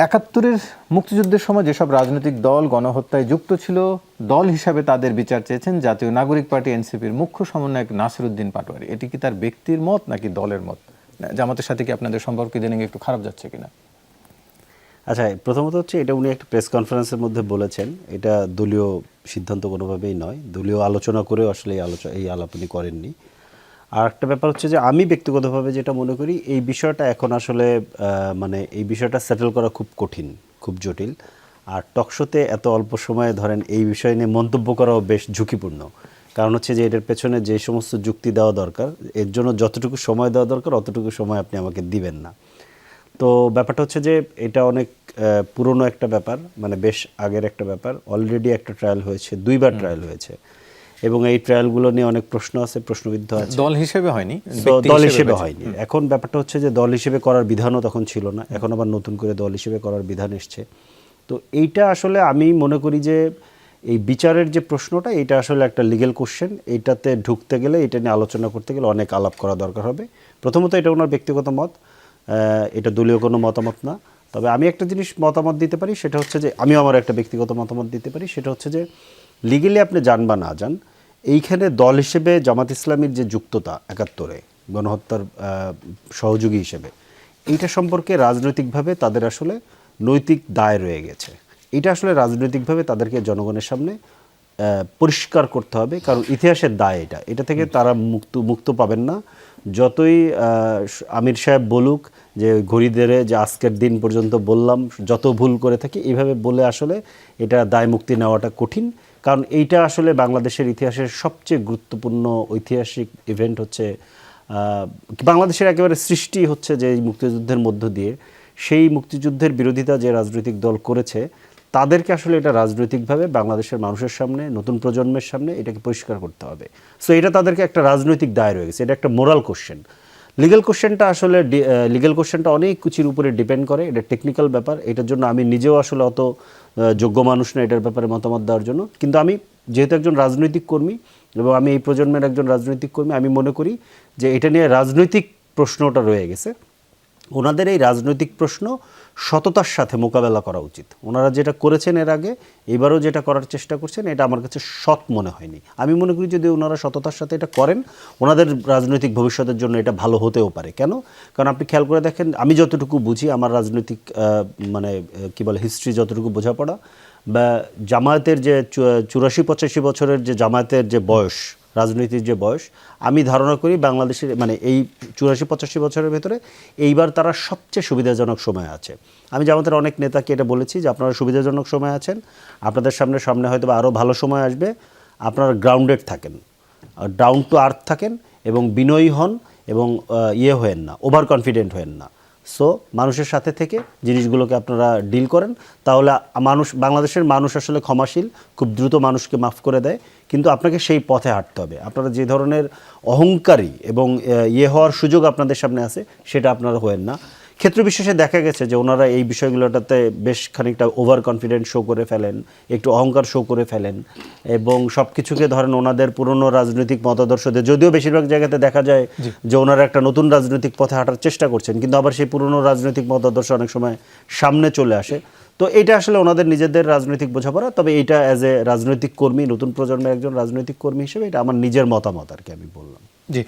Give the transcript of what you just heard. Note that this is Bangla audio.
একাত্তরের মুক্তিযুদ্ধের সময় যেসব রাজনৈতিক দল গণহত্যায় যুক্ত ছিল, দল হিসাবে তাদের বিচার চেয়েছেন জাতীয় নাগরিক পার্টি এনসিপির মুখ্য সমন্বয়ক নাসিরউদ্দিন পাটোয়ারী। এটি কি তার ব্যক্তির মত নাকি দলের মত? জামাতের সাথে কি আপনাদের সম্পর্ক ইদানিং একটু খারাপ যাচ্ছে কিনা? আচ্ছা, প্রথমত হচ্ছে এটা উনি একটা প্রেস কনফারেন্সের মধ্যে বলেছেন, এটা দলীয় সিদ্ধান্ত কোনোভাবেই নয়, দলীয় আলোচনা করে আসলে এই আলাপ উনি করেননি। আর একটা ব্যাপার হচ্ছে যে আমি ব্যক্তিগতভাবে যেটা মনে করি, এই বিষয়টা এখন আসলে মানে এই বিষয়টা সেটেল করা খুব কঠিন, খুব জটিল। আর টকশোতে এত অল্প সময়ে ধরেন এই বিষয় নিয়ে মন্তব্য করাও বেশ ঝুঁকিপূর্ণ। কারণ হচ্ছে যে এটার পেছনে যে সমস্ত যুক্তি দেওয়া দরকার, এর জন্য যতটুকু সময় দেওয়া দরকার অতটুকু সময় আপনি আমাকে দিবেন না। তো ব্যাপারটা হচ্ছে যে এটা অনেক পুরনো একটা ব্যাপার, মানে বেশ আগের একটা ব্যাপার। অলরেডি একটা ট্রায়াল হয়েছে, দুইবার ট্রায়াল হয়েছে, এবং এই ট্রায়ালগুলো নিয়ে অনেক প্রশ্ন আছে, প্রশ্নবিদ্ধ আছে। দল হিসেবে হয়নি, দল হিসেবে হয়নি। এখন ব্যাপারটা হচ্ছে যে দল হিসেবে করার বিধানও তখন ছিল না, এখন আবার নতুন করে দল হিসেবে করার বিধান এসছে। তো এইটা আসলে আমি মনে করি যে এই বিচারের যে প্রশ্নটা, এটা আসলে একটা লিগ্যাল কোশ্চেন। এইটাতে ঢুকতে গেলে, এটা নিয়ে আলোচনা করতে গেলে অনেক আলাপ করা দরকার হবে। প্রথমত এটা ওনার ব্যক্তিগত মত, এটা দলীয় কোনো মতামত না। তবে আমি একটা জিনিস মতামত দিতে পারি, সেটা হচ্ছে যে আমিও আমার একটা ব্যক্তিগত মতামত দিতে পারি, সেটা হচ্ছে যে লিগেলি আপনি যান বা না যান, এইখানে দল হিসেবে জামাত ইসলামীর যে যুক্ততা একাত্তরে গণহত্যার সহযোগী হিসেবে, এইটা সম্পর্কে রাজনৈতিকভাবে তাদের আসলে নৈতিক দায় রয়ে গেছে। এটা আসলে রাজনৈতিকভাবে তাদেরকে জনগণের সামনে পরিষ্কার করতে হবে, কারণ ইতিহাসের দায় এটা থেকে তারা মুক্ত পাবেন না। যতই আমির সাহেব বলুক যে ঘড়িদেরে যে আজকের দিন পর্যন্ত বললাম, যত ভুল করে থাকি, এইভাবে বলে আসলে এটা দায় মুক্তি নেওয়াটা কঠিন। কারণ এইটা আসলে বাংলাদেশের ইতিহাসের সবচেয়ে গুরুত্বপূর্ণ ঐতিহাসিক ইভেন্ট হচ্ছে, বাংলাদেশের একেবারে সৃষ্টি হচ্ছে যে এই মুক্তিযুদ্ধের মধ্য দিয়ে। সেই মুক্তিযুদ্ধের বিরোধিতা যে রাজনৈতিক দল করেছে, তাদেরকে আসলে এটা রাজনৈতিকভাবে বাংলাদেশের মানুষের সামনে, নতুন প্রজন্মের সামনে এটাকে পরিষ্কার করতে হবে। সো এটা তাদেরকে একটা রাজনৈতিক দায় রয়ে গেছে, এটা একটা মোরাল কোশ্চেন। লিগ্যাল কোশ্চেনটা অনেক কিছুর উপরে ডিপেন্ড করে, এটা টেকনিক্যাল ব্যাপার। এটার জন্য আমি নিজেও আসলে অত যোগ্য মানুষ না এটার ব্যাপারে মতামত দেওয়ার জন্য। কিন্তু আমি যেহেতু একজন রাজনৈতিক কর্মী, এবং আমি এই প্রজন্মের একজন রাজনৈতিক কর্মী, আমি মনে করি যে এটা নিয়ে রাজনৈতিক প্রশ্নটা রয়ে গেছে। ওনাদের এই রাজনৈতিক প্রশ্ন সততার সাথে মোকাবেলা করা উচিত। ওনারা যেটা করেছেন এর আগে, এবারও যেটা করার চেষ্টা করছেন, এটা আমার কাছে সৎ মনে হয়নি। আমি মনে করি যদি ওনারা সততার সাথে এটা করেন, ওনাদের রাজনৈতিক ভবিষ্যতের জন্য এটা ভালো হতেও পারে। কেন? কারণ আপনি খেয়াল করে দেখেন, আমি যতটুকু বুঝি, আমার রাজনৈতিক মানে কি বলে হিস্ট্রি যতটুকু বোঝাপড়া, বা জামায়াতের যে 84-85 বছরের যে জামায়াতের যে বয়স, রাজনীতির যে বয়স, আমি ধারণা করি বাংলাদেশের মানে এই 84-85 বছরের ভেতরে এইবার তারা সবচেয়ে সুবিধাজনক সময় আছে। আমি জামাতের অনেক নেতাকে এটা বলেছি যে আপনারা সুবিধাজনক সময় আছেন, আপনাদের সামনে হয়তো বা আরও ভালো সময় আসবে। আপনারা গ্রাউন্ডেড থাকেন, ডাউন টু আর্থ থাকেন, এবং বিনয়ী হন, এবং হয়েন না, ওভার কনফিডেন্ট হয়েন না। সো মানুষের সাথে থেকে জিনিসগুলোকে আপনারা ডিল করেন, তাহলে বাংলাদেশের মানুষ আসলে ক্ষমাশীল, খুব দ্রুত মানুষকে মাফ করে দেয়। কিন্তু আপনাকে সেই পথে হাঁটতে হবে। আপনারা যে ধরনের অহংকারী এবং হওয়ার সুযোগ আপনাদের সামনে আছে, সেটা আপনারা হয়েন না। ক্ষেত্র বিশেষে দেখা গেছে যে ওনারা এই বিষয়গুলোটাতে বেশ খানিকটা ওভার কনফিডেন্ট শো করে ফেলেন, একটু অহংকার শো করে ফেলেন, এবং সব কিছুকে ধরেন ওনাদের পুরনো রাজনৈতিক মতাদর্শদের, যদিও বেশিরভাগ জায়গাতে দেখা যায় যে ওনারা একটা নতুন রাজনৈতিক পথে হাঁটার চেষ্টা করছেন, কিন্তু আবার সেই পুরনো রাজনৈতিক মতাদর্শ অনেক সময় সামনে চলে আসে। তো এটা আসলে ওনাদের নিজেদের রাজনৈতিক বোঝাপড়া। তবে এটা অ্যাজ এ রাজনৈতিক কর্মী, নতুন প্রজন্মের একজন রাজনৈতিক কর্মী হিসেবে এটা আমার নিজের মতামত আর কি, আমি বললাম। জি।